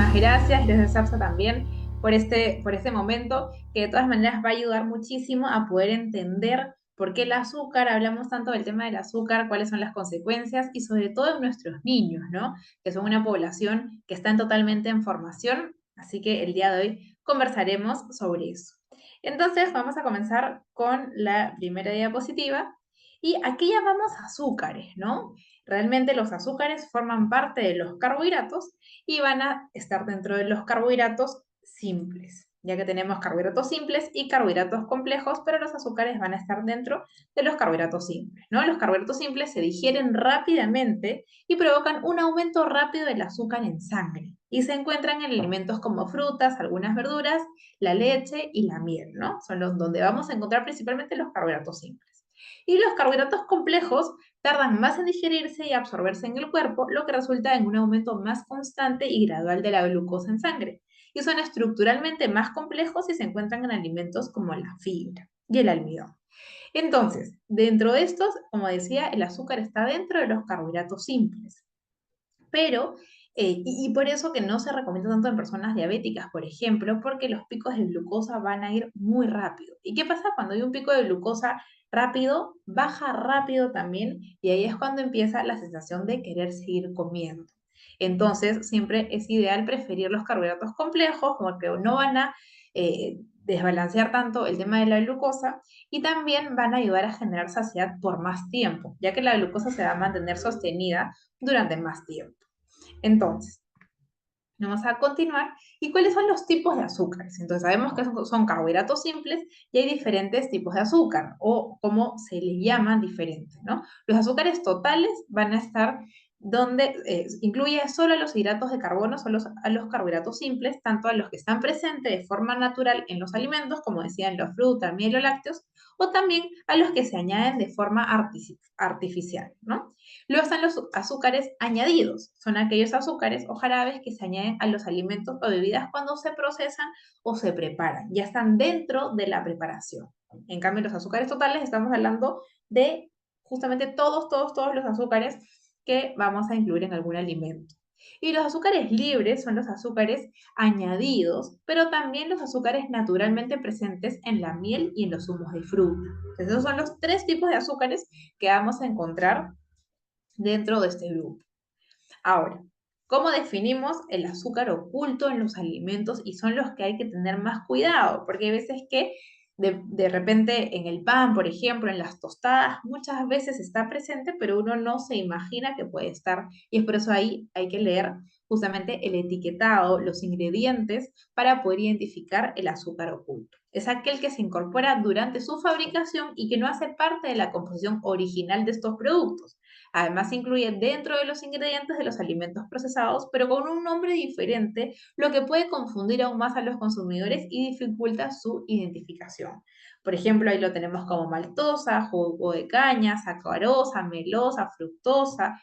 muchísimas gracias, gracias Sapsa también por este momento, que de todas maneras va a ayudar muchísimo a poder entender por qué el azúcar, hablamos tanto del tema del azúcar, cuáles son las consecuencias y sobre todo en nuestros niños, ¿no? Que son una población que están totalmente en formación, así que el día de hoy conversaremos sobre eso. Entonces vamos a comenzar con la primera diapositiva y aquí llamamos azúcares, ¿no? Realmente los azúcares forman parte de los carbohidratos y van a estar dentro de los carbohidratos simples, ya que tenemos carbohidratos simples y carbohidratos complejos, pero los azúcares van a estar dentro de los carbohidratos simples, ¿no? Los carbohidratos simples se digieren rápidamente y provocan un aumento rápido del azúcar en sangre y se encuentran en alimentos como frutas, algunas verduras, la leche y la miel, ¿no? Son los donde vamos a encontrar principalmente los carbohidratos simples. Y los carbohidratos complejos tardan más en digerirse y absorberse en el cuerpo, lo que resulta en un aumento más constante y gradual de la glucosa en sangre. Y son estructuralmente más complejos y se encuentran en alimentos como la fibra y el almidón. Entonces, dentro de estos, como decía, el azúcar está dentro de los carbohidratos simples. Pero, y por eso que no se recomienda tanto en personas diabéticas, por ejemplo, porque los picos de glucosa van a ir muy rápido. ¿Y qué pasa cuando hay un pico de glucosa rápido? Baja rápido también, y ahí es cuando empieza la sensación de querer seguir comiendo. Entonces, siempre es ideal preferir los carbohidratos complejos, porque no van a desbalancear tanto el tema de la glucosa y también van a ayudar a generar saciedad por más tiempo, ya que la glucosa se va a mantener sostenida durante más tiempo. Entonces, vamos a continuar. ¿Y cuáles son los tipos de azúcares? Entonces, sabemos que son carbohidratos simples y hay diferentes tipos de azúcar o como se les llaman diferentes, ¿no? Los azúcares totales van a estar donde incluye solo a los hidratos de carbono, solo a los carbohidratos simples, tanto a los que están presentes de forma natural en los alimentos, como decían la fruta, miel o lácteos, o también a los que se añaden de forma artificial, ¿no? Luego están los azúcares añadidos. Son aquellos azúcares o jarabes que se añaden a los alimentos o bebidas cuando se procesan o se preparan. Ya están dentro de la preparación. En cambio, los azúcares totales estamos hablando de justamente todos los azúcares que vamos a incluir en algún alimento. Y los azúcares libres son los azúcares añadidos, pero también los azúcares naturalmente presentes en la miel y en los zumos de fruta. Entonces, esos son los tres tipos de azúcares que vamos a encontrar dentro de este grupo. Ahora, ¿cómo definimos el azúcar oculto en los alimentos? Y son los que hay que tener más cuidado, porque hay veces que de repente en el pan, por ejemplo, en las tostadas, muchas veces está presente, pero uno no se imagina que puede estar. Y es por eso ahí hay que leer justamente el etiquetado, los ingredientes, para poder identificar el azúcar oculto. Es aquel que se incorpora durante su fabricación y que no hace parte de la composición original de estos productos. Además, se incluye dentro de los ingredientes de los alimentos procesados, pero con un nombre diferente, lo que puede confundir aún más a los consumidores y dificulta su identificación. Por ejemplo, ahí lo tenemos como maltosa, jugo de caña, sacarosa, melosa, fructosa,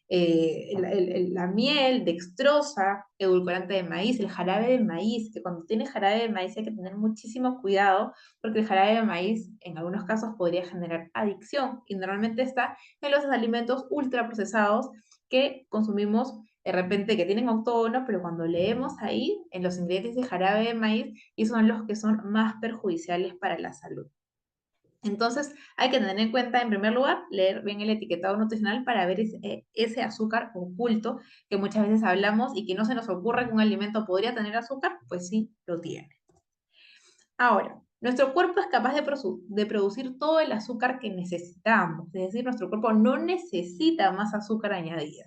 la miel, dextrosa, edulcorante de maíz, el jarabe de maíz, que cuando tiene jarabe de maíz hay que tener muchísimo cuidado porque el jarabe de maíz en algunos casos podría generar adicción y normalmente está en los alimentos ultraprocesados que consumimos de repente que tienen octógono, pero cuando leemos ahí en los ingredientes de jarabe de maíz y son los que son más perjudiciales para la salud. Entonces, hay que tener en cuenta, en primer lugar, leer bien el etiquetado nutricional para ver ese azúcar oculto que muchas veces hablamos y que no se nos ocurre que un alimento podría tener azúcar, pues sí, lo tiene. Ahora, nuestro cuerpo es capaz de producir todo el azúcar que necesitamos, es decir, nuestro cuerpo no necesita más azúcar añadida.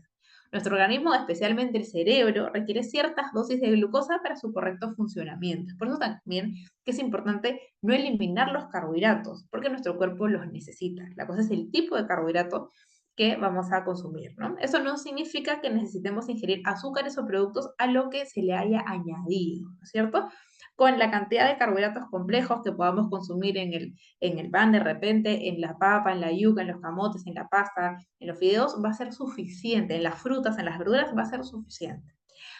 Nuestro organismo, especialmente el cerebro, requiere ciertas dosis de glucosa para su correcto funcionamiento. Por eso también que es importante no eliminar los carbohidratos, porque nuestro cuerpo los necesita. La cosa es el tipo de carbohidrato que vamos a consumir, ¿no? Eso no significa que necesitemos ingerir azúcares o productos a lo que se le haya añadido, ¿no es cierto? Con la cantidad de carbohidratos complejos que podamos consumir en el pan de repente, en la papa, en la yuca, en los camotes, en la pasta, en los fideos, va a ser suficiente. En las frutas, en las verduras, va a ser suficiente.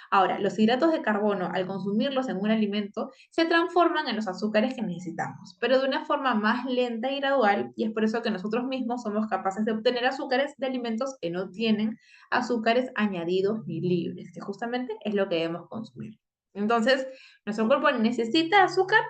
Ahora, los hidratos de carbono, al consumirlos en un alimento, se transforman en los azúcares que necesitamos, pero de una forma más lenta y gradual, y es por eso que nosotros mismos somos capaces de obtener azúcares de alimentos que no tienen azúcares añadidos ni libres, que justamente es lo que debemos consumir. Entonces, nuestro cuerpo necesita azúcar,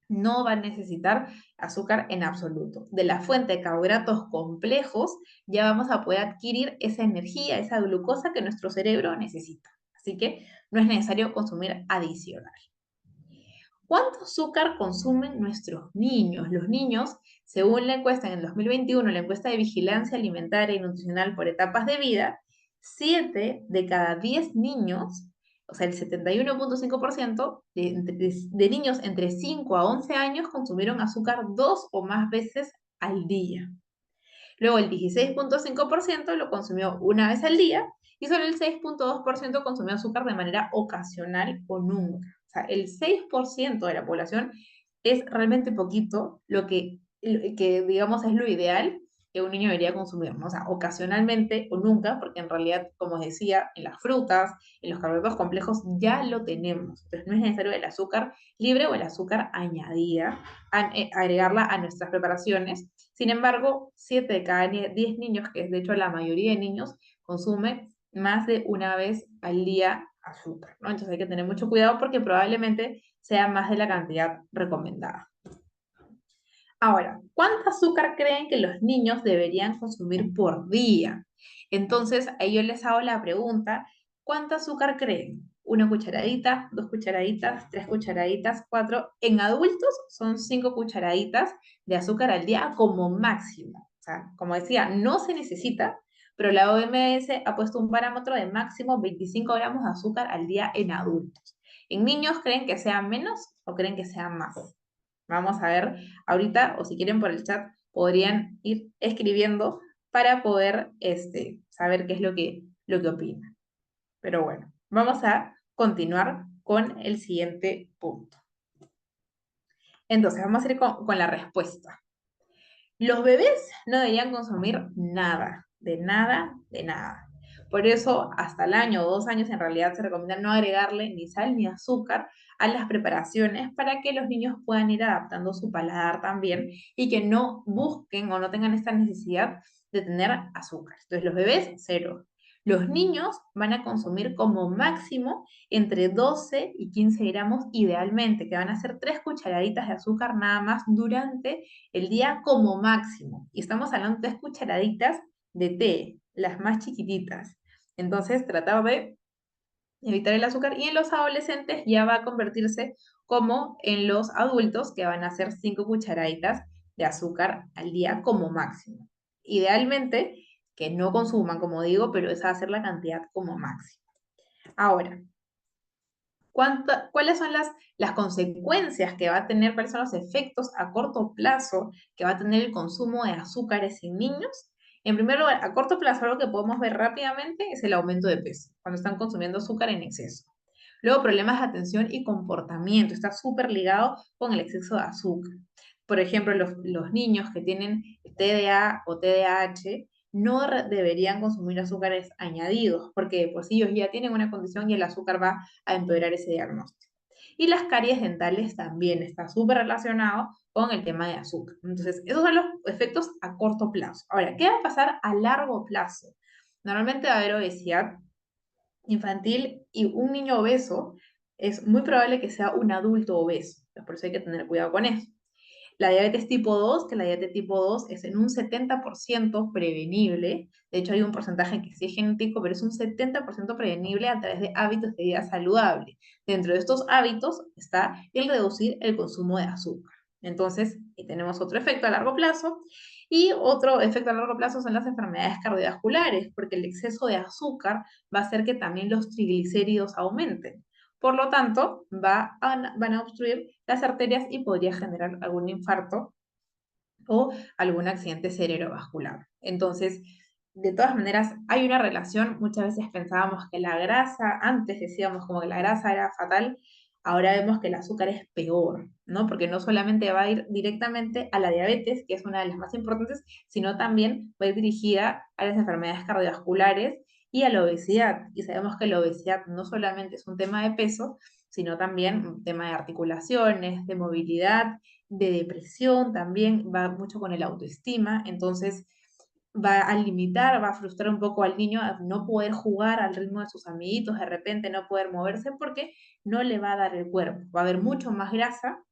no va a necesitar azúcar en absoluto. De la fuente de carbohidratos complejos ya vamos a poder adquirir esa energía, esa glucosa que nuestro cerebro necesita. Así que no es necesario consumir adicional. ¿Cuánto azúcar consumen nuestros niños? Los niños, según la encuesta en el 2021, la encuesta de vigilancia alimentaria y nutricional por etapas de vida, 7 de cada 10 niños, o sea, el 71,5% de niños entre 5 a 11 años consumieron azúcar 2 o más veces al día. Luego el 16,5% lo consumió una vez al día y solo el 6,2% consumió azúcar de manera ocasional o nunca. O sea, el 6% de la población es realmente poquito, que digamos es lo ideal que un niño debería consumir, ¿no? O sea, ocasionalmente o nunca, porque en realidad, como os decía, en las frutas, en los carbohidratos complejos ya lo tenemos. Entonces no es necesario el azúcar libre o el azúcar añadida, agregarla a nuestras preparaciones. Sin embargo, 7 de cada 10 niños, que es de hecho la mayoría de niños, consume más de una vez al día azúcar, ¿no? Entonces hay que tener mucho cuidado porque probablemente sea más de la cantidad recomendada. Ahora, ¿cuánto azúcar creen que los niños deberían consumir por día? Entonces, ahí yo les hago la pregunta, ¿cuánto azúcar creen? ¿Una cucharadita, 2 cucharaditas, 3 cucharaditas, 4? En adultos son 5 cucharaditas de azúcar al día como máximo. O sea, como decía, no se necesita, pero la OMS ha puesto un parámetro de máximo 25 gramos de azúcar al día en adultos. ¿En niños creen que sea menos o creen que sea más? Vamos a ver ahorita, o si quieren por el chat, podrían ir escribiendo para poder saber qué es lo que opinan. Pero bueno, vamos a continuar con el siguiente punto. Entonces, vamos a ir con la respuesta. Los bebés no deberían consumir nada, de nada, de nada. Por eso, hasta el año o 2 años, en realidad se recomienda no agregarle ni sal ni azúcar a las preparaciones para que los niños puedan ir adaptando su paladar también y que no busquen o no tengan esta necesidad de tener azúcar. Entonces, los bebés, cero. Los niños van a consumir como máximo entre 12 y 15 gramos idealmente, que van a ser 3 cucharaditas de azúcar nada más durante el día como máximo. Y estamos hablando de 3 cucharaditas de té, las más chiquititas. Entonces, tratar de evitar el azúcar. Y en los adolescentes ya va a convertirse como en los adultos, que van a ser 5 cucharaditas de azúcar al día como máximo. Idealmente, que no consuman, como digo, pero esa va a ser la cantidad como máximo. Ahora, ¿cuáles son las consecuencias que va a tener, cuáles son los efectos a corto plazo que va a tener el consumo de azúcares en niños? En primer lugar, a corto plazo, algo que podemos ver rápidamente es el aumento de peso, cuando están consumiendo azúcar en exceso. Luego, problemas de atención y comportamiento, está súper ligado con el exceso de azúcar. Por ejemplo, los niños que tienen TDA o TDAH no deberían consumir azúcares añadidos, porque pues ellos ya tienen una condición y el azúcar va a empeorar ese diagnóstico. Y las caries dentales también está súper relacionado con el tema de azúcar. Entonces, esos son los efectos a corto plazo. Ahora, ¿qué va a pasar a largo plazo? Normalmente va a haber obesidad infantil y un niño obeso es muy probable que sea un adulto obeso. Por eso hay que tener cuidado con eso. La diabetes tipo 2, que la diabetes tipo 2 es en un 70% prevenible. De hecho, hay un porcentaje que sí es genético, pero es un 70% prevenible a través de hábitos de vida saludable. Dentro de estos hábitos está el reducir el consumo de azúcar. Entonces, tenemos otro efecto a largo plazo. Y otro efecto a largo plazo son las enfermedades cardiovasculares, porque el exceso de azúcar va a hacer que también los triglicéridos aumenten. Por lo tanto, van a obstruir las arterias y podría generar algún infarto o algún accidente cerebrovascular. Entonces, de todas maneras, hay una relación. Muchas veces pensábamos que la grasa, antes decíamos como que la grasa era fatal, ahora vemos que el azúcar es peor, ¿no? Porque no solamente va a ir directamente a la diabetes, que es una de las más importantes, sino también va a ir dirigida a las enfermedades cardiovasculares y a la obesidad. Y sabemos que la obesidad no solamente es un tema de peso, sino también un tema de articulaciones, de movilidad, de depresión, también va mucho con el autoestima. Entonces, va a limitar, va a frustrar un poco al niño a no poder jugar al ritmo de sus amiguitos, de repente no poder moverse porque no le va a dar el cuerpo. Va a haber mucho más grasa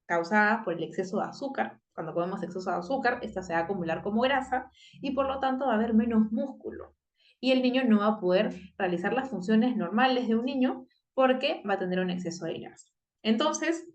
causada por el exceso de azúcar. Cuando comemos exceso de azúcar, esta se va a acumular como grasa y por lo tanto va a haber menos músculo. Y el niño no va a poder realizar las funciones normales de un niño porque va a tener un exceso de grasa. Entonces,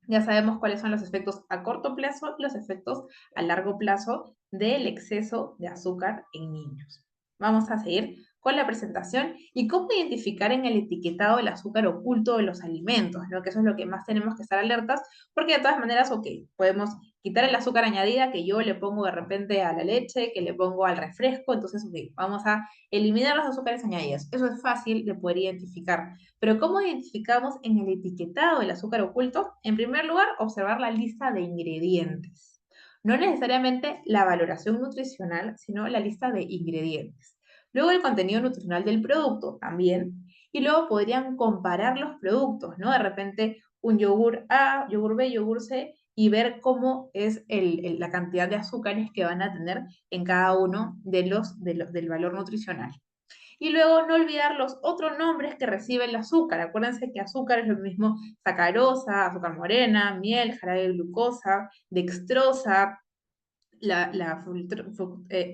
ya sabemos cuáles son los efectos a corto plazo y los efectos a largo plazo del exceso de azúcar en niños. Vamos a seguir con la presentación y cómo identificar en el etiquetado el azúcar oculto de los alimentos, ¿no? Que eso es lo que más tenemos que estar alertas, porque de todas maneras, ok, podemos quitar el azúcar añadida que yo le pongo de repente a la leche, que le pongo al refresco, entonces, ok, vamos a eliminar los azúcares añadidos. Eso es fácil de poder identificar. Pero ¿cómo identificamos en el etiquetado del azúcar oculto? En primer lugar, observar la lista de ingredientes. No necesariamente la valoración nutricional, sino la lista de ingredientes. Luego el contenido nutricional del producto también. Y luego podrían comparar los productos, ¿no? De repente un yogur A, yogur B, yogur C, y ver cómo es la cantidad de azúcares que van a tener en cada uno del valor nutricional. Y luego no olvidar los otros nombres que recibe el azúcar. Acuérdense que azúcar es lo mismo sacarosa, azúcar morena, miel, jarabe de glucosa, dextrosa,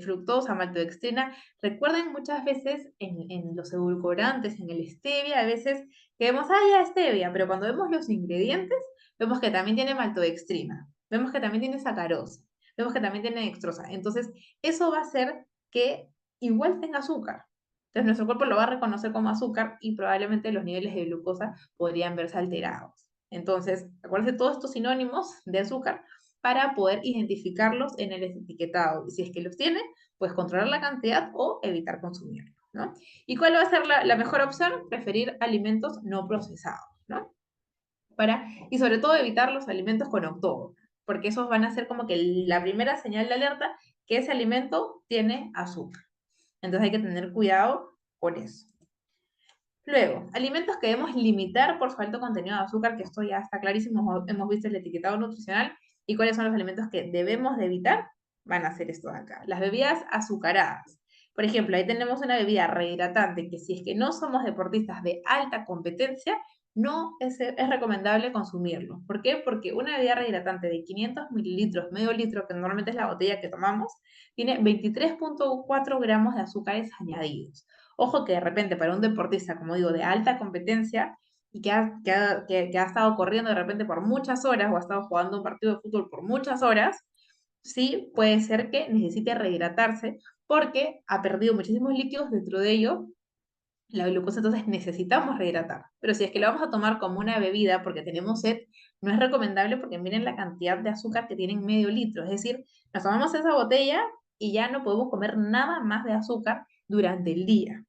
fructosa, maltodextrina. Recuerden muchas veces en los edulcorantes, en el stevia, a veces que vemos, ah, ya stevia, pero cuando vemos los ingredientes, vemos que también tiene maltodextrina, vemos que también tiene sacarosa, vemos que también tiene dextrosa. Entonces, eso va a hacer que igual tenga azúcar. Entonces, nuestro cuerpo lo va a reconocer como azúcar y probablemente los niveles de glucosa podrían verse alterados. Entonces, acuérdense todos estos sinónimos de azúcar para poder identificarlos en el etiquetado. Y si es que los tiene, pues controlar la cantidad o evitar consumirlos, ¿no? ¿Y cuál va a ser la mejor opción? Preferir alimentos no procesados, ¿no? Y sobre todo evitar los alimentos con octógono, porque esos van a ser como que la primera señal de alerta que ese alimento tiene azúcar. Entonces hay que tener cuidado con eso. Luego, alimentos que debemos limitar por su alto contenido de azúcar, que esto ya está clarísimo, hemos visto el etiquetado nutricional, y cuáles son los alimentos que debemos de evitar, van a ser estos de acá. Las bebidas azucaradas. Por ejemplo, ahí tenemos una bebida rehidratante que si es que no somos deportistas de alta competencia, no es recomendable consumirlo. ¿Por qué? Porque una bebida rehidratante de 500 mililitros, medio litro, que normalmente es la botella que tomamos, tiene 23.4 gramos de azúcares añadidos. Ojo que de repente para un deportista, como digo, de alta competencia y que ha estado corriendo de repente por muchas horas o ha estado jugando un partido de fútbol por muchas horas, sí puede ser que necesite rehidratarse porque ha perdido muchísimos líquidos dentro de ello la glucosa, entonces necesitamos rehidratar. Pero si es que lo vamos a tomar como una bebida porque tenemos sed, no es recomendable porque miren la cantidad de azúcar que tiene en medio litro. Es decir, nos tomamos esa botella y ya no podemos comer nada más de azúcar durante el día.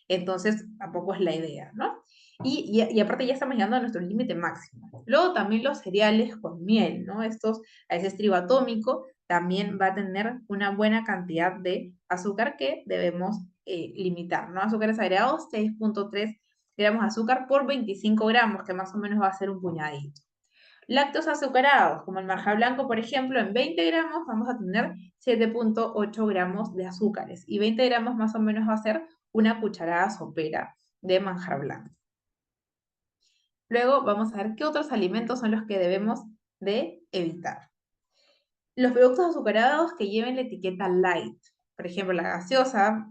Entonces, tampoco es la idea, ¿no? Y aparte ya estamos llegando a nuestro límite máximo. Luego también los cereales con miel, ¿no? Estos, a ese trigo atómico, también va a tener una buena cantidad de azúcar que debemos limitar, ¿no? Azúcares agregados, 6.3 gramos de azúcar por 25 gramos, que más o menos va a ser un puñadito. Lácteos azucarados, como el marja blanco, por ejemplo, en 20 gramos vamos a tener 7.8 gramos de azúcares y 20 gramos más o menos va a ser una cucharada sopera de manjar blanco. Luego vamos a ver qué otros alimentos son los que debemos de evitar. Los productos azucarados que lleven la etiqueta light, por ejemplo, la gaseosa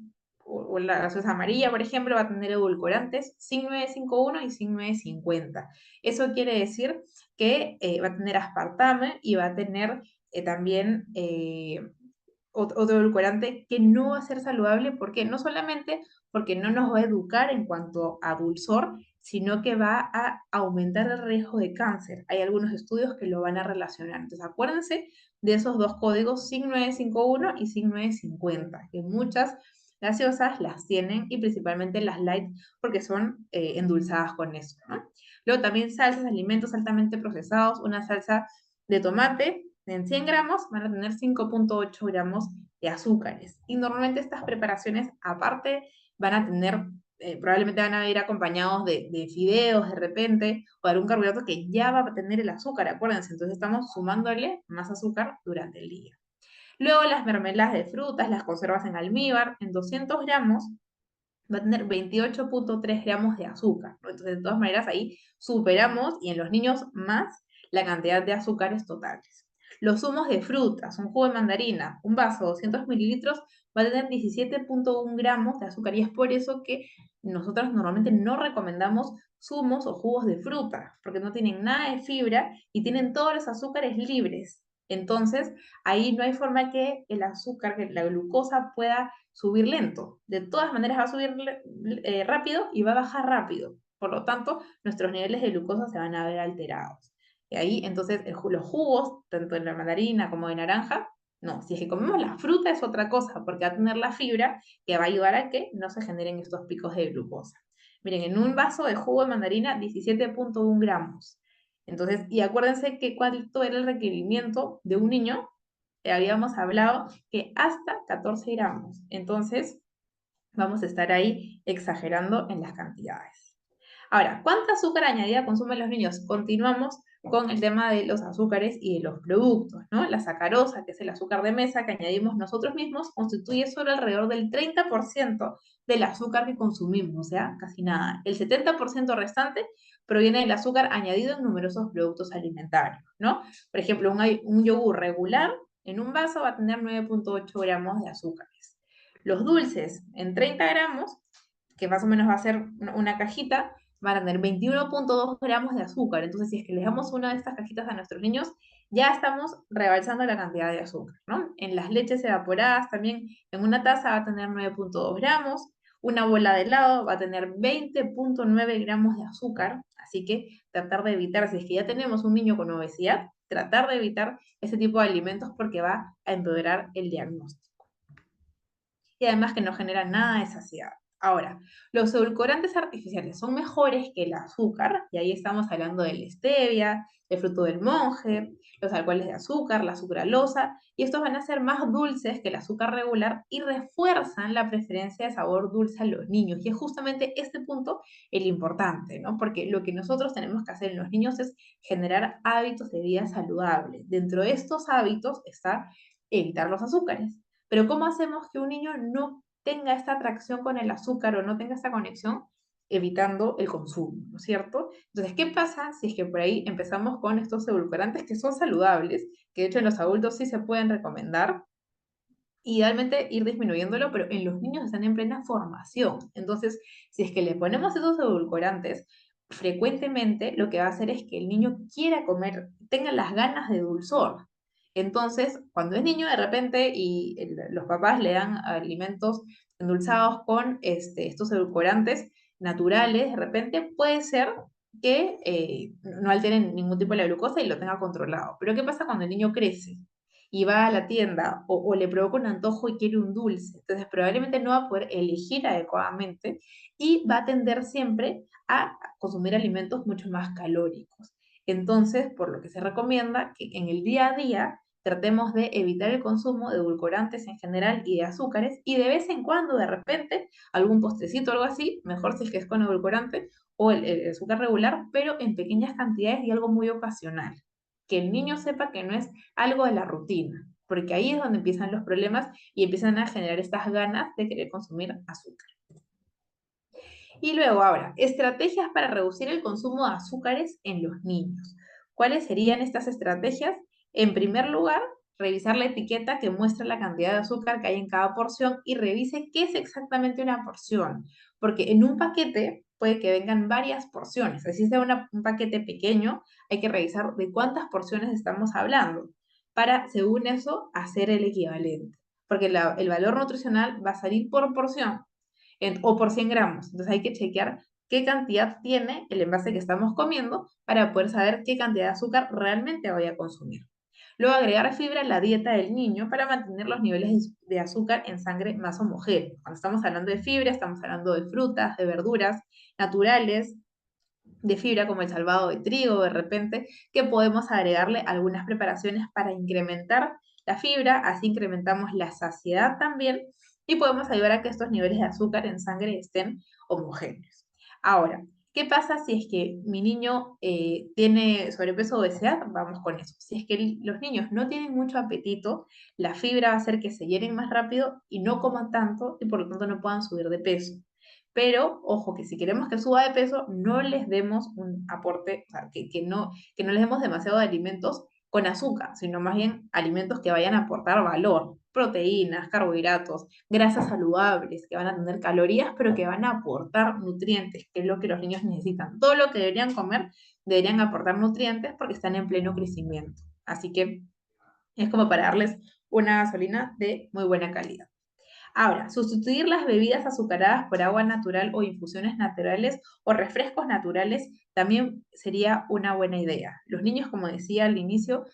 o la gaseosa amarilla, por ejemplo, va a tener edulcorantes zinc 951 y zinc 950. Eso quiere decir que va a tener aspartame y va a tener también otro edulcorante que no va a ser saludable porque no solamente porque no nos va a educar en cuanto a dulzor, sino que va a aumentar el riesgo de cáncer. Hay algunos estudios que lo van a relacionar. Entonces, acuérdense de esos dos códigos, zinc 951 y zinc 950, que muchas gaseosas las tienen y principalmente las light porque son endulzadas con eso, ¿no? Luego también salsas, alimentos altamente procesados, una salsa de tomate en 100 gramos van a tener 5.8 gramos de azúcares. Y normalmente estas preparaciones, aparte van a tener, probablemente van a ir acompañados de fideos de repente, o de algún carbohidrato que ya va a tener el azúcar, acuérdense, entonces estamos sumándole más azúcar durante el día. Luego las mermeladas de frutas, las conservas en almíbar, en 200 gramos va a tener 28,3 gramos de azúcar, ¿no? Entonces, de todas maneras, ahí superamos, y en los niños más, la cantidad de azúcares totales. Los zumos de frutas, un jugo de mandarina, un vaso de 200 mililitros, va a tener 17,1 gramos de azúcar, y es por eso que nosotros normalmente no recomendamos zumos o jugos de fruta, porque no tienen nada de fibra y tienen todos los azúcares libres. Entonces, ahí no hay forma que el azúcar, que la glucosa pueda subir lento. De todas maneras va a subir rápido y va a bajar rápido. Por lo tanto, nuestros niveles de glucosa se van a ver alterados. Y ahí, entonces, los jugos, tanto de la mandarina como de naranja, no. Si es que comemos la fruta es otra cosa, porque va a tener la fibra que va a ayudar a que no se generen estos picos de glucosa. Miren, en un vaso de jugo de mandarina, 17,1 gramos. Entonces, y acuérdense que cuánto era el requerimiento de un niño, habíamos hablado que hasta 14 gramos. Entonces, vamos a estar ahí exagerando en las cantidades. Ahora, ¿cuánta azúcar añadida consumen los niños? Continuamos con el tema de los azúcares y de los productos, ¿no? La sacarosa, que es el azúcar de mesa que añadimos nosotros mismos, constituye solo alrededor del 30% del azúcar que consumimos, o sea, casi nada. El 70% restante proviene del azúcar añadido en numerosos productos alimentarios, ¿no? Por ejemplo, un yogur regular en un vaso va a tener 9,8 gramos de azúcares. Los dulces en 30 gramos, que más o menos va a ser una cajita, van a tener 21,2 gramos de azúcar. Entonces, si es que les damos una de estas cajitas a nuestros niños, ya estamos rebalsando la cantidad de azúcar, ¿no? En las leches evaporadas también, en una taza va a tener 9,2 gramos. Una bola de helado va a tener 20,9 gramos de azúcar. Así que tratar de evitar, si es que ya tenemos un niño con obesidad, tratar de evitar ese tipo de alimentos porque va a empeorar el diagnóstico. Y además que no genera nada de saciedad. Ahora, los edulcorantes artificiales son mejores que el azúcar, y ahí estamos hablando de la stevia, el fruto del monje, los alcoholes de azúcar, la sucralosa, y estos van a ser más dulces que el azúcar regular y refuerzan la preferencia de sabor dulce a los niños. Y es justamente este punto el importante, ¿no? Porque lo que nosotros tenemos que hacer en los niños es generar hábitos de vida saludable. Dentro de estos hábitos está evitar los azúcares. Pero ¿cómo hacemos que un niño no tenga esta atracción con el azúcar o no tenga esta conexión? Evitando el consumo, ¿no es cierto? Entonces, ¿qué pasa si es que por ahí empezamos con estos edulcorantes que son saludables, que de hecho en los adultos sí se pueden recomendar? Idealmente ir disminuyéndolo, pero en los niños están en plena formación. Entonces, si es que le ponemos esos edulcorantes, frecuentemente lo que va a hacer es que el niño quiera comer, tenga las ganas de dulzor. Entonces, cuando es niño de repente y los papás le dan alimentos endulzados con estos edulcorantes naturales, de repente puede ser que no alteren ningún tipo de la glucosa y lo tenga controlado. Pero ¿qué pasa cuando el niño crece y va a la tienda o le provoca un antojo y quiere un dulce? Entonces probablemente no va a poder elegir adecuadamente y va a tender siempre a consumir alimentos mucho más calóricos. Entonces, por lo que se recomienda que en el día a día tratemos de evitar el consumo de edulcorantes en general y de azúcares, y de vez en cuando, de repente, algún postrecito o algo así, mejor si es que es con edulcorante, o el azúcar regular, pero en pequeñas cantidades y algo muy ocasional. Que el niño sepa que no es algo de la rutina, porque ahí es donde empiezan los problemas y empiezan a generar estas ganas de querer consumir azúcar. Y luego, ahora, estrategias para reducir el consumo de azúcares en los niños. ¿Cuáles serían estas estrategias? En primer lugar, revisar la etiqueta que muestra la cantidad de azúcar que hay en cada porción y revise qué es exactamente una porción, porque en un paquete puede que vengan varias porciones. Si sea un paquete pequeño, hay que revisar de cuántas porciones estamos hablando para, según eso, hacer el equivalente, porque el valor nutricional va a salir por porción o por 100 gramos. Entonces hay que chequear qué cantidad tiene el envase que estamos comiendo para poder saber qué cantidad de azúcar realmente voy a consumir. Luego agregar fibra en la dieta del niño para mantener los niveles de azúcar en sangre más homogéneos. Cuando estamos hablando de fibra, estamos hablando de frutas, de verduras naturales, de fibra como el salvado de trigo de repente, que podemos agregarle algunas preparaciones para incrementar la fibra, así incrementamos la saciedad también y podemos ayudar a que estos niveles de azúcar en sangre estén homogéneos. Ahora, ¿qué pasa si es que mi niño tiene sobrepeso o obesidad? Vamos con eso. Si es que los niños no tienen mucho apetito, la fibra va a hacer que se llenen más rápido y no coman tanto y por lo tanto no puedan subir de peso. Pero, ojo, que si queremos que suba de peso, no les demos un aporte, o sea, que no les demos demasiado de alimentos con azúcar, sino más bien alimentos que vayan a aportar valor, proteínas, carbohidratos, grasas saludables, que van a tener calorías, pero que van a aportar nutrientes, que es lo que los niños necesitan. Todo lo que deberían comer deberían aportar nutrientes porque están en pleno crecimiento. Así que es como para darles una gasolina de muy buena calidad. Ahora, sustituir las bebidas azucaradas por agua natural o infusiones naturales o refrescos naturales también sería una buena idea. Los niños, como decía al inicio,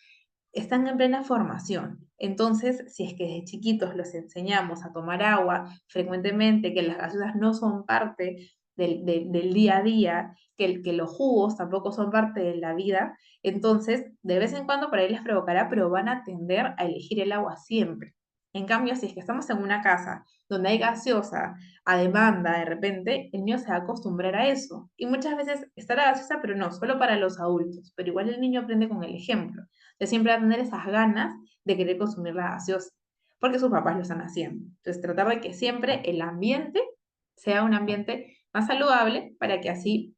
están en plena formación. Entonces, si es que desde chiquitos los enseñamos a tomar agua frecuentemente, que las gaseosas no son parte del día a día, que los jugos tampoco son parte de la vida, entonces de vez en cuando por ahí les provocará, pero van a tender a elegir el agua siempre. En cambio, si es que estamos en una casa donde hay gaseosa a demanda de repente, el niño se va a acostumbrar a eso. Y muchas veces está la gaseosa, pero no, solo para los adultos. Pero igual el niño aprende con el ejemplo de siempre va a tener esas ganas de querer consumir la gaseosa, porque sus papás lo están haciendo. Entonces, tratar de que siempre el ambiente sea un ambiente más saludable para que así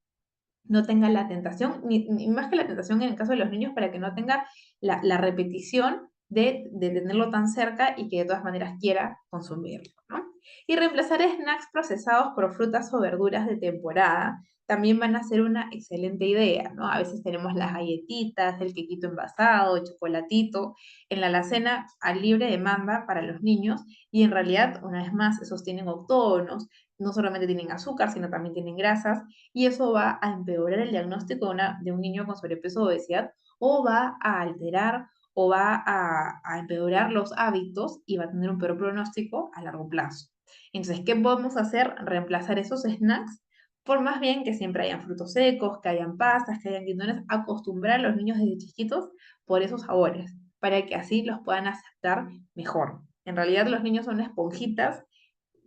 no tenga la tentación, ni más que la tentación en el caso de los niños, para que no tenga la repetición de tenerlo tan cerca y que de todas maneras quiera consumirlo, ¿no? Y reemplazar snacks procesados por frutas o verduras de temporada también van a ser una excelente idea, ¿no? A veces tenemos las galletitas, el quequito envasado, el chocolatito, en la alacena a libre demanda para los niños y en realidad, una vez más, esos tienen octógonos, no solamente tienen azúcar, sino también tienen grasas y eso va a empeorar el diagnóstico de un niño con sobrepeso o obesidad o va a alterar o va a empeorar los hábitos y va a tener un peor pronóstico a largo plazo. Entonces, ¿qué podemos hacer? Reemplazar esos snacks por más bien que siempre hayan frutos secos, que hayan pastas, que hayan guindones, acostumbrar a los niños desde chiquitos por esos sabores, para que así los puedan aceptar mejor. En realidad los niños son esponjitas,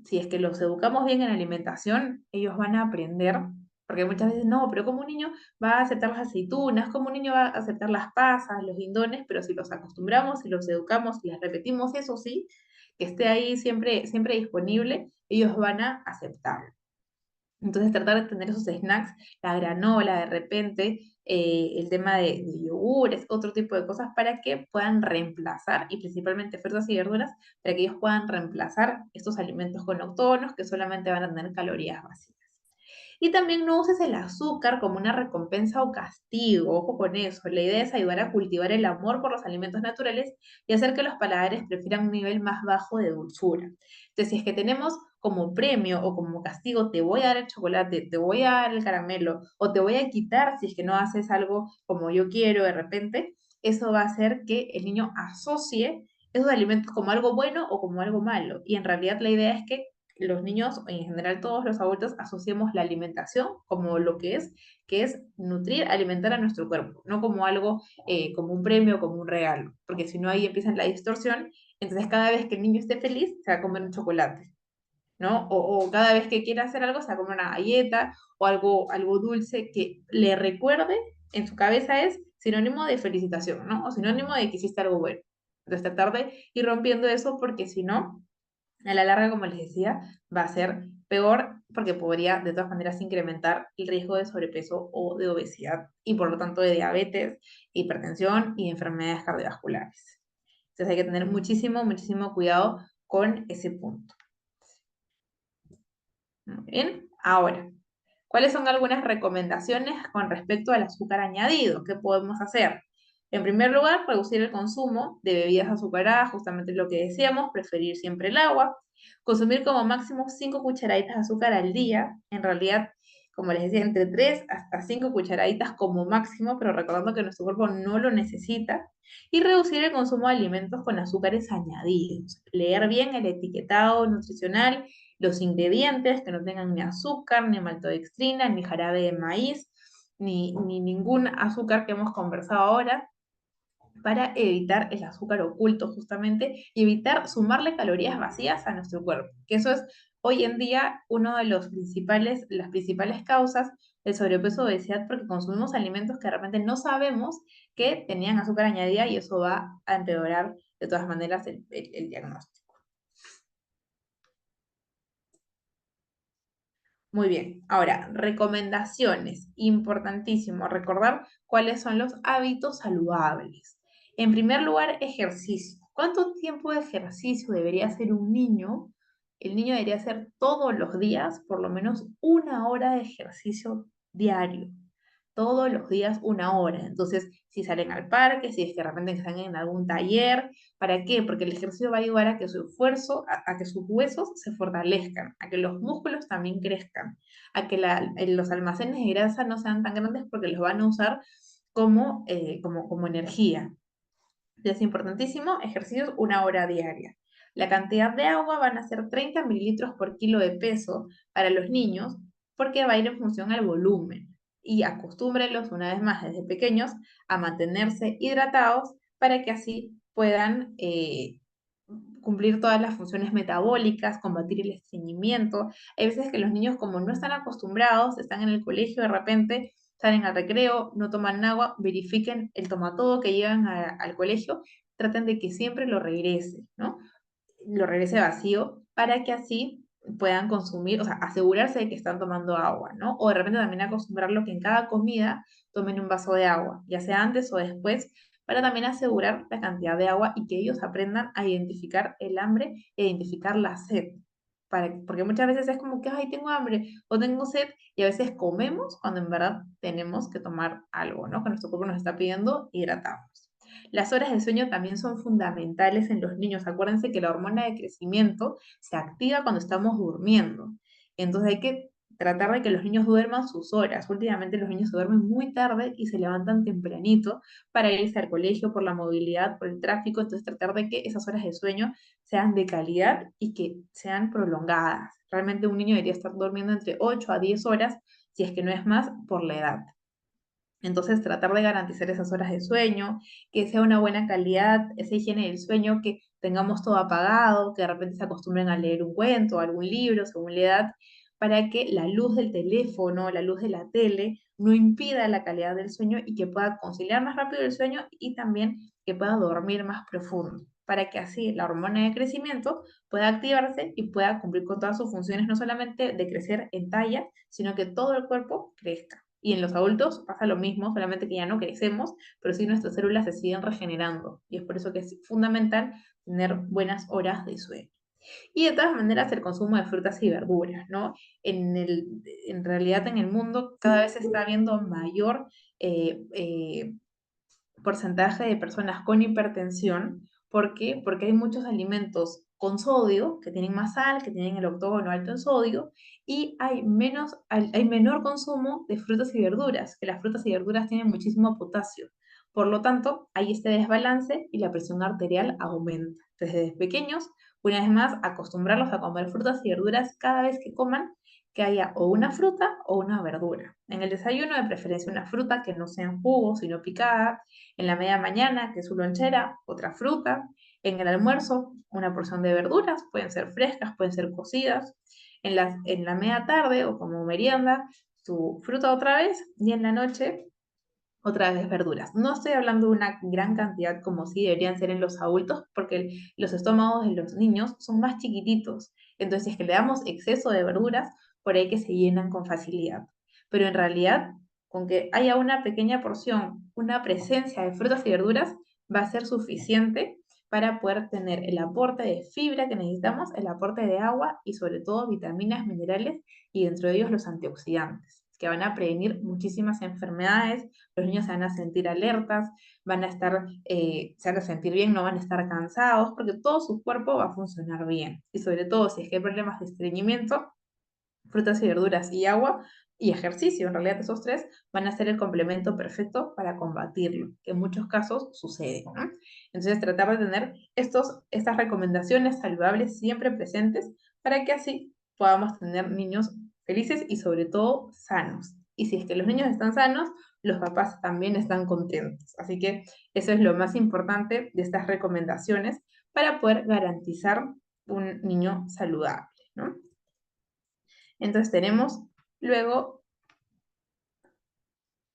si es que los educamos bien en alimentación, ellos van a aprender, porque muchas veces no, pero como un niño va a aceptar las aceitunas, como un niño va a aceptar las pasas, los guindones, pero si los acostumbramos, si los educamos, si les repetimos eso sí, que esté ahí siempre, siempre disponible, ellos van a aceptarlo. Entonces tratar de tener esos snacks, la granola de repente, el tema de yogures, otro tipo de cosas para que puedan reemplazar, y principalmente frutas y verduras, para que ellos puedan reemplazar estos alimentos con octógonos que solamente van a tener calorías vacías. Y también no uses el azúcar como una recompensa o castigo, ojo con eso. La idea es ayudar a cultivar el amor por los alimentos naturales y hacer que los paladares prefieran un nivel más bajo de dulzura. Entonces, si es que tenemos como premio o como castigo, te voy a dar el chocolate, te voy a dar el caramelo o te voy a quitar si es que no haces algo como yo quiero de repente, eso va a hacer que el niño asocie esos alimentos como algo bueno o como algo malo. Y en realidad la idea es que los niños, en general todos los adultos, asociemos la alimentación como lo que es nutrir, alimentar a nuestro cuerpo, no como algo, como un premio, como un regalo, porque si no ahí empieza la distorsión, entonces cada vez que el niño esté feliz, se va a comer un chocolate, ¿no? O cada vez que quiera hacer algo, se va a comer una galleta o algo dulce que le recuerde, en su cabeza es sinónimo de felicitación, ¿no? O sinónimo de que hiciste algo bueno. Entonces tratar de ir rompiendo eso porque si no, a la larga, como les decía, va a ser peor porque podría de todas maneras incrementar el riesgo de sobrepeso o de obesidad y por lo tanto de diabetes, hipertensión y enfermedades cardiovasculares. Entonces hay que tener muchísimo, muchísimo cuidado con ese punto. Muy bien, ahora, ¿cuáles son algunas recomendaciones con respecto al azúcar añadido? ¿Qué podemos hacer? En primer lugar, reducir el consumo de bebidas azucaradas, justamente lo que decíamos, preferir siempre el agua, consumir como máximo 5 cucharaditas de azúcar al día, en realidad, como les decía, entre 3 hasta 5 cucharaditas como máximo, pero recordando que nuestro cuerpo no lo necesita, y reducir el consumo de alimentos con azúcares añadidos. Leer bien el etiquetado nutricional, los ingredientes, que no tengan ni azúcar, ni maltodextrina, ni jarabe de maíz, ni ningún azúcar que hemos conversado ahora, para evitar el azúcar oculto justamente y evitar sumarle calorías vacías a nuestro cuerpo, que eso es hoy en día uno de las principales causas del sobrepeso o obesidad, porque consumimos alimentos que realmente no sabemos que tenían azúcar añadida y eso va a empeorar de todas maneras el diagnóstico. Muy bien, ahora, recomendaciones. Importantísimo recordar cuáles son los hábitos saludables. En primer lugar, ejercicio. ¿Cuánto tiempo de ejercicio debería hacer un niño? El niño debería hacer todos los días por lo menos 1 hora de ejercicio diario. Todos los días 1 hora. Entonces, si salen al parque, si es que de repente están en algún taller, ¿para qué? Porque el ejercicio va a ayudar a que su esfuerzo, a que sus huesos se fortalezcan, a que los músculos también crezcan, a que los almacenes de grasa no sean tan grandes porque los van a usar como energía. Es importantísimo, ejercicios 1 hora diaria. La cantidad de agua van a ser 30 mililitros por kilo de peso para los niños porque va a ir en función al volumen. Y acostúmbrenlos una vez más desde pequeños a mantenerse hidratados para que así puedan cumplir todas las funciones metabólicas, combatir el estreñimiento. Hay veces que los niños, como no están acostumbrados, están en el colegio de repente, salen al recreo, no toman agua, verifiquen el tomatodo que llevan al colegio, traten de que siempre lo regrese, ¿no? Lo regrese vacío para que así puedan consumir, o sea, asegurarse de que están tomando agua, ¿no? O de repente también acostumbrarlo que en cada comida tomen un vaso de agua, ya sea antes o después, para también asegurar la cantidad de agua y que ellos aprendan a identificar el hambre e identificar la sed. Porque muchas veces es como que, ay, tengo hambre o tengo sed, y a veces comemos cuando en verdad tenemos que tomar algo, ¿no? Que nuestro cuerpo nos está pidiendo hidratarnos. Las horas de sueño también son fundamentales en los niños. Acuérdense que la hormona de crecimiento se activa cuando estamos durmiendo. Entonces hay que tratar de que los niños duerman sus horas. Últimamente los niños se duermen muy tarde y se levantan tempranito para irse al colegio por la movilidad, por el tráfico. Entonces tratar de que esas horas de sueño sean de calidad y que sean prolongadas. Realmente un niño debería estar durmiendo entre 8 a 10 horas, si es que no es más, por la edad. Entonces, tratar de garantizar esas horas de sueño, que sea una buena calidad, esa higiene del sueño, que tengamos todo apagado, que de repente se acostumbren a leer un cuento, algún libro, según la edad, para que la luz del teléfono, la luz de la tele, no impida la calidad del sueño y que pueda conciliar más rápido el sueño y también que pueda dormir más profundo, para que así la hormona de crecimiento pueda activarse y pueda cumplir con todas sus funciones, no solamente de crecer en talla, sino que todo el cuerpo crezca. Y en los adultos pasa lo mismo, solamente que ya no crecemos, pero sí nuestras células se siguen regenerando. Y es por eso que es fundamental tener buenas horas de sueño. Y de todas maneras el consumo de frutas y verduras, ¿no? En realidad en el mundo cada vez se está viendo mayor eh, eh, porcentaje de personas con hipertensión. ¿Por qué? Porque hay muchos alimentos con sodio, que tienen más sal, que tienen el octógono alto en sodio, y hay menor consumo de frutas y verduras, que las frutas y verduras tienen muchísimo potasio. Por lo tanto, hay este desbalance y la presión arterial aumenta. Entonces, desde pequeños, una vez más, acostumbrarlos a comer frutas y verduras cada vez que coman, que haya o una fruta o una verdura. En el desayuno, de preferencia, una fruta que no sea en jugo, sino picada. En la media mañana, que es su lonchera, otra fruta. En el almuerzo, una porción de verduras, pueden ser frescas, pueden ser cocidas. En la media tarde o como merienda, su fruta otra vez. Y en la noche, otra vez verduras. No estoy hablando de una gran cantidad como sí deberían ser en los adultos, porque los estómagos de los niños son más chiquititos. Entonces, si es que le damos exceso de verduras, por ahí que se llenan con facilidad. Pero en realidad, con que haya una pequeña porción, una presencia de frutas y verduras, va a ser suficiente para poder tener el aporte de fibra que necesitamos, el aporte de agua y sobre todo vitaminas, minerales y dentro de ellos los antioxidantes, que van a prevenir muchísimas enfermedades. Los niños se van a sentir alertas, se van a sentir bien, no van a estar cansados, porque todo su cuerpo va a funcionar bien. Y sobre todo, si es que hay problemas de estreñimiento, frutas y verduras y agua y ejercicio, en realidad esos tres van a ser el complemento perfecto para combatirlo, que en muchos casos sucede, ¿no? Entonces, tratar de tener estas recomendaciones saludables siempre presentes para que así podamos tener niños felices y sobre todo sanos. Y si es que los niños están sanos, los papás también están contentos. Así que eso es lo más importante de estas recomendaciones para poder garantizar un niño saludable, ¿no? Entonces tenemos luego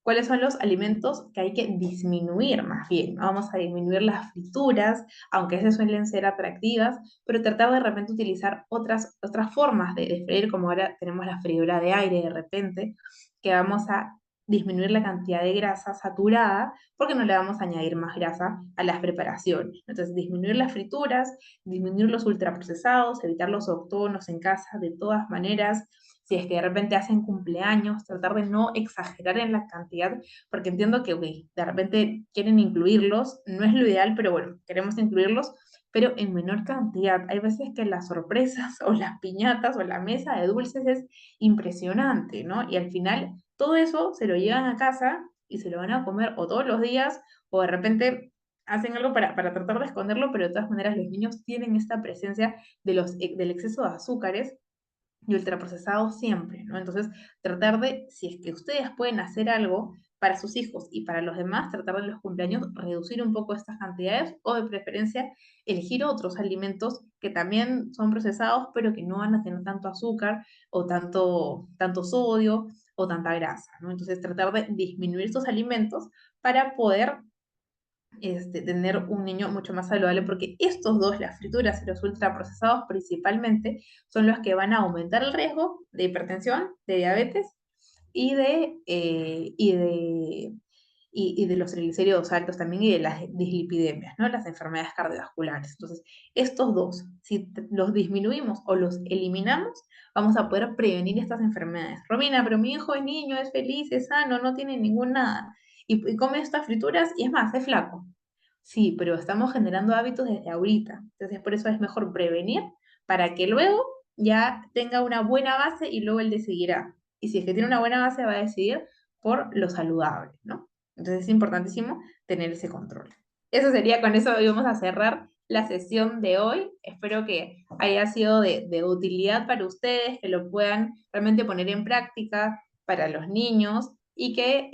cuáles son los alimentos que hay que disminuir más bien. Vamos a disminuir las frituras, aunque esas suelen ser atractivas, pero tratar de repente utilizar otras formas de freír, como ahora tenemos la freidora de aire de repente, que vamos a disminuir la cantidad de grasa saturada porque no le vamos a añadir más grasa a las preparaciones. Entonces, disminuir las frituras, disminuir los ultraprocesados, evitar los octógonos en casa de todas maneras. Si es que de repente hacen cumpleaños, tratar de no exagerar en la cantidad, porque entiendo que, ok, de repente quieren incluirlos, no es lo ideal, pero bueno, queremos incluirlos, pero en menor cantidad. Hay veces que las sorpresas o las piñatas o la mesa de dulces es impresionante, ¿no? Y al final todo eso se lo llevan a casa y se lo van a comer o todos los días o de repente hacen algo para tratar de esconderlo, pero de todas maneras los niños tienen esta presencia del exceso de azúcares y ultraprocesados siempre, ¿no? Entonces, tratar de, si es que ustedes pueden hacer algo para sus hijos y para los demás, tratar de los cumpleaños reducir un poco estas cantidades o de preferencia elegir otros alimentos que también son procesados, pero que no van a tener tanto azúcar o tanto sodio o tanta grasa, ¿no? Entonces, tratar de disminuir estos alimentos para poder tener un niño mucho más saludable, porque estos dos, las frituras y los ultraprocesados principalmente, son los que van a aumentar el riesgo de hipertensión, de diabetes y de los triglicéridos altos también y de las dislipidemias, ¿no? Las enfermedades cardiovasculares. Entonces, estos dos, si los disminuimos o los eliminamos, vamos a poder prevenir estas enfermedades. Romina, pero mi hijo es niño, es feliz, es sano, no tiene ninguna... Y come estas frituras y es más, es flaco. Sí, pero estamos generando hábitos desde ahorita. Entonces, por eso es mejor prevenir para que luego ya tenga una buena base y luego él decidirá. Y si es que tiene una buena base, va a decidir por lo saludable, ¿no? Entonces es importantísimo tener ese control. Eso sería, con eso íbamos a cerrar la sesión de hoy. Espero que haya sido de utilidad para ustedes, que lo puedan realmente poner en práctica para los niños y que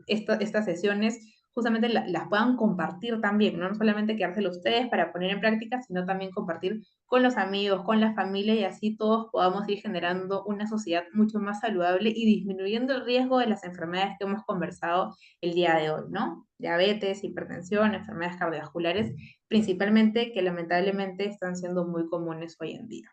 estas sesiones justamente las puedan compartir también, ¿no? No solamente quedárselo ustedes para poner en práctica, sino también compartir con los amigos, con la familia y así todos podamos ir generando una sociedad mucho más saludable y disminuyendo el riesgo de las enfermedades que hemos conversado el día de hoy, ¿no? Diabetes, hipertensión, enfermedades cardiovasculares, principalmente que lamentablemente están siendo muy comunes hoy en día.